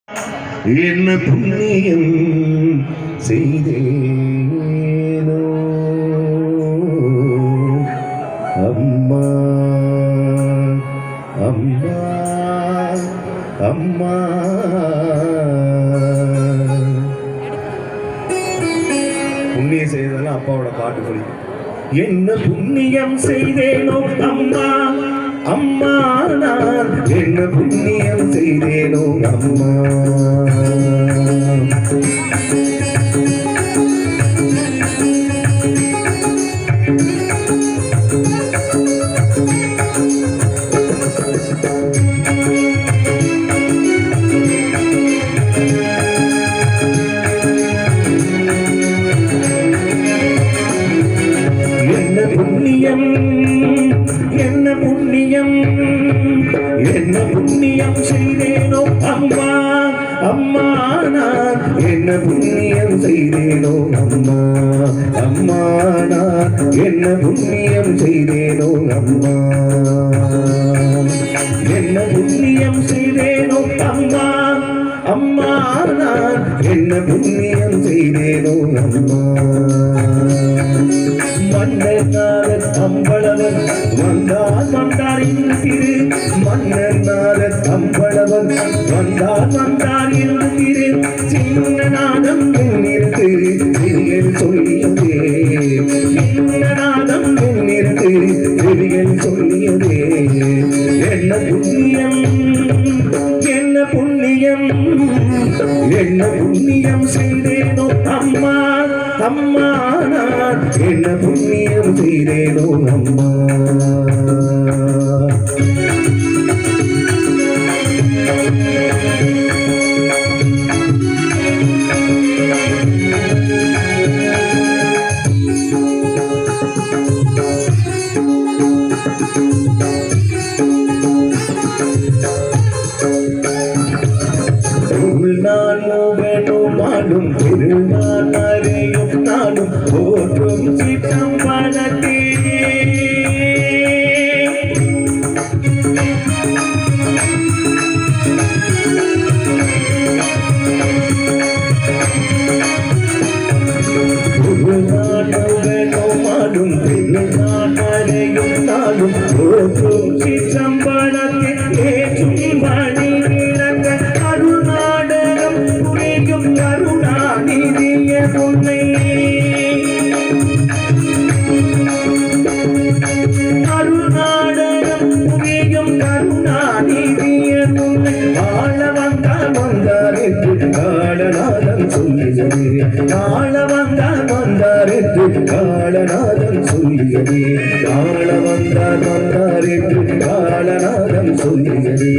என்ன புண்ணியம் செய்தேனோ அம்மா அம்மா அம்மா. புண்ணியம் செய்ததெல்லாம் அப்பாவோட பாட்டு பிடிக்கும். என்ன புண்ணியம் செய்தேனோ அம்மா அம்மா, நான் என்ன புண்ணியம் செய்தேனோ அம்மா. என்ன புண்ணியம் என்ன புண்ணியம் செய்தேனோ அம்மா அம்மா, நான் என்ன புண்ணியம் செய்தேனோ அம்மா அம்மா, நான் என்ன புண்ணியம் செய்தேனோ அம்மா. என்ன புண்ணியம் செய்தேனோ அம்மா அம்மா, நான் என்ன புண்ணியம் செய்தேனோ அம்மா. மன்னனால அம்பளவன் வந்தார் வந்தார் இருக்கிறு, மன்னனால அம்பளவன் வந்தார் வந்தார் இருக்கிறு. சின்னநாதம் முன்னிற்கு வெளியில் சொல்லியதே, சின்னநாதம் முன்னிற்கு வெளியில் சொல்லியதே. என்ன புண்ணியம் என்ன புண்ணியம் என்ன புண்ணியம் செய்தேனோ அம்மா அம்மா, நான் என்ன புண்ணியம் செய்தேனோ அம்மா. நானும் திருநாள் அறையும் நானும் போற்றும் சிற்றம்பலத்தே. நானும் திருநாள் அறையும் நானும் போற்றும் சிற்றம்பலத்தே. ஏற்றும் மணி இறங்க அருநாடகம் புரியும் கருணாநிதிய உன்னை, அருநாடகம் புரியும் கருணாநிதிய உன்னை. ஆள வந்தார் வந்தார் என்று காலநாதன் சொல்லியது, ஆள வந்தார் வந்தார் என்று காலநாதன் சொல்லியது, ஆள வந்தார் வந்தார் என்று காலநாதன் சொல்லியது,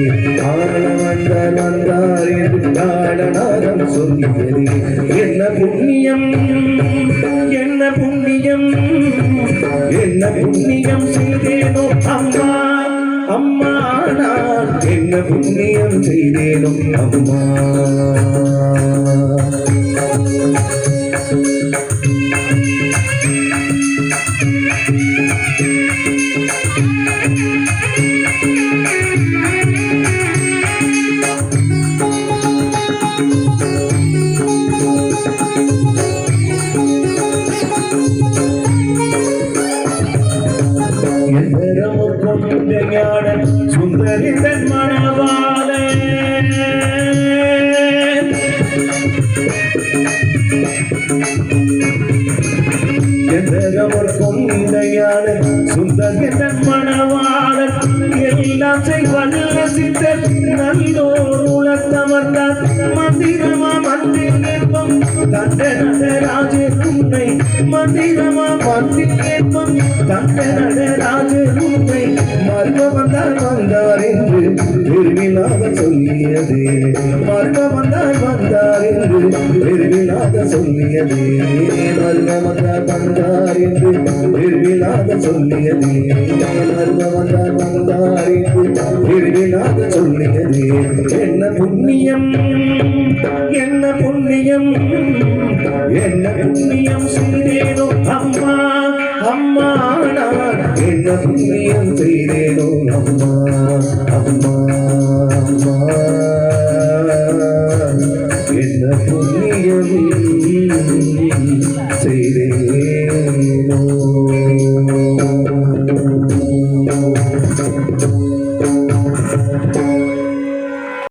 ஆள வந்தார் வந்தார் என்று காலநாதன் சொல்லியது. என்ன புண்ணியம் என்ன புண்ணியம் என்ன புண்ணியம் செய்தேனோ அம்மா அம்மா, நான் என்ன புண்ணியம் செய்தேனோ அம்மா. சுந்தரிதன் மணவாள எந்தகமர்க்கும் இடையான சுந்தரிதன் மணவாள எல்லாம் செய்வல்ல சித்தர் நல்லோர் உலகமர்ந்தார். மந்திரமா மந்திரம் தந்த நடராஜ உன்னை, மந்திரமா மந்திரம் தந்த நடராஜ உன்னை. மர்ம வந்தார் வந்தார் என்று பெருவிழாக சொல்லியது, மர்ம வந்தார் வந்தார் என்று பெருவிழாக சொல்லியது, மர்ம வந்தார் வந்தார் என்று பெருவிழாக சொல்லியது, மர்ம வந்தார் வந்தார் என்று பெருவிழாக சொல்லியது. என்ன புண்ணியம் என்ன புண்ணியம் என்ன புண்ணியம் செய்தேனோ அம்மா அம்மா, நான் என்ன புண்ணியம் செய்தேனோ அம்மா அம்மா அம்மா. செய்தேனோ